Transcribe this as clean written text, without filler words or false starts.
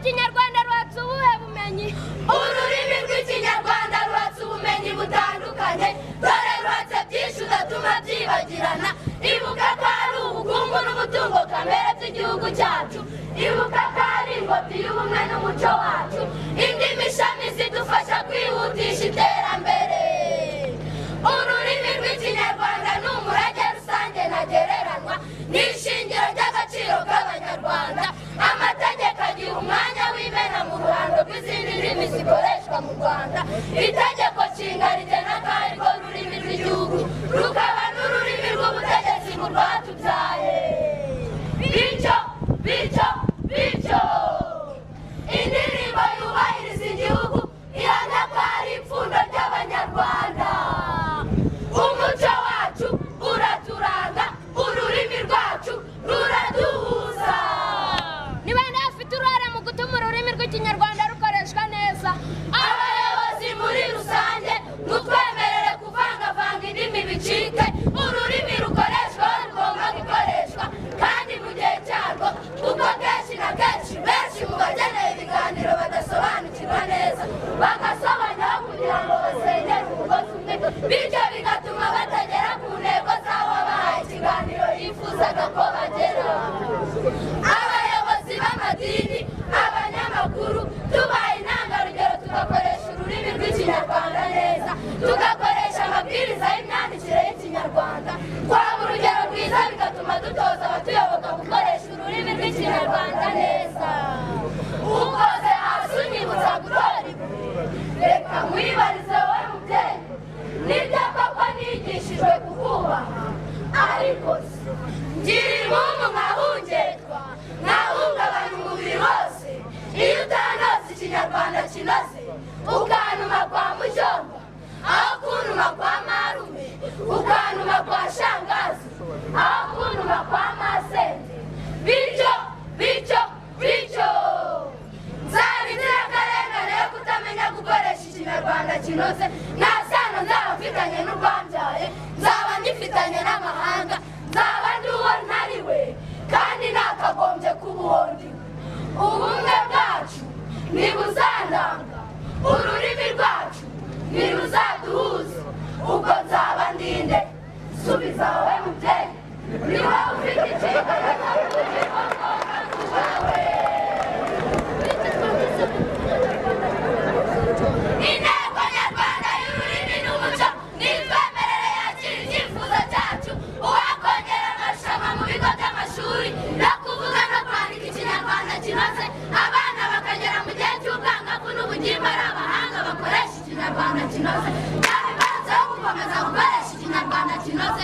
rw'ikinyarwanda rwatse ubuhe bumenyi? ururimi rw'ikinyarwanda rwatse ubumenyi butandukanye, dore rwatse byinshi udatuma byibagirana. Ibuka ko ari ubukungu n'umutungo kamere by'igihugu cyacu, ibuka ko ari ingobyi y'ubumwe n'umuco wacu, indimi ishami zidufasha kwihutisha iterambere. ururimi rw'ikinyarwanda ni umurage rusange ntagereranywa, ni ishingiro ry'agaciro k'abanyarwanda. amategeko agira umwanya w'imena mu ruhando rw'izindi ndimi zikoreshwa mu Rwanda. itegeko nshinga rigena ko ari rwo rurimi rw'igihugu, rukaba n'ururimi rw'ubutegetsi mu rwatubyaye. bityo indirimbo yubahiriza igihugu ihamya ko ari ipfundo ry'abanyarwanda. umuco wacu uraturanga, ururimi rwacu ruraduhuza. Ni bande bafite uruhare mu gutuma ururimi rw'ikinyarwanda rukoreshwa neza? abayobozi muri rusange mutwemerere kuvangavanga indimi bicike. ururimi rukoreshwa rugomba gukoreshwa kandi mu gihe cyarwo, kuko kenshi na kenshi benshi mu bageneye ibiganiro badasobanukirwa neza, bagasobanyaho kugira ngo basengere umugozi umwe, bityo bigatuma batagera ku ntego z'abo bahaye ikiganiro yifuzaga ko bagera. abayobozi b'amadini, abanyamakuru, tubaye intangarugero tugakoresha ururimi rw'ikinyarwanda neza, tugakoresha amabwiriza y'imyandikire y'ikinyarwanda, twaba urugero rwiza bigatuma dutoza abatuyoboka gukoresha ururimi rw'ikinyarwanda neza. ukoze hasi unyibutsa gutora ibuye, reka nkwibarize wowe mubyeyi, nibyo koko nigishijwe kukubaha, ariko se ngira impumbu nkahungerwa, nkahungabanya umubiri wose iyo utanoza ikinyarwanda kinoze, ukantuma kwa mujomba aho kuntuma kwa marume, ukantuma kwa shangazi aho kuntuma kwa masenge. bityo nzaba inzirakarengane yo kutamenya gukoresha ikinyarwanda kinoze. nta sano nzaba mfitanye n'urwambyaye, nzaba ngifitanye n'amahanga, nzaba ndi uwo ntari we kandi nakagombye kuba uwo ndi. ubumwe bwacu ntibuzandanga, ururimi rwacu ntiruzaduhuza, ubwo nzaba ndinde. subiza wowe mubyeyi, ni wowe ufite inshingano z'urubyiruko rwawe. intego nyarwanda y'ururimi n'umuco nitwemerere yakira icyifuzo cyacu, uwakongera amarushanwa mu bigo by'amashuri no kuvuga no kwandika ikinyarwanda kinoze, abana bakagera mu gihe cy'ubwangavu n'ubugimba ari abahanga bakoresha ikinyarwanda kinoze. byaba imbarutso yo gukomeza gukoresha ikinyarwanda kinoze.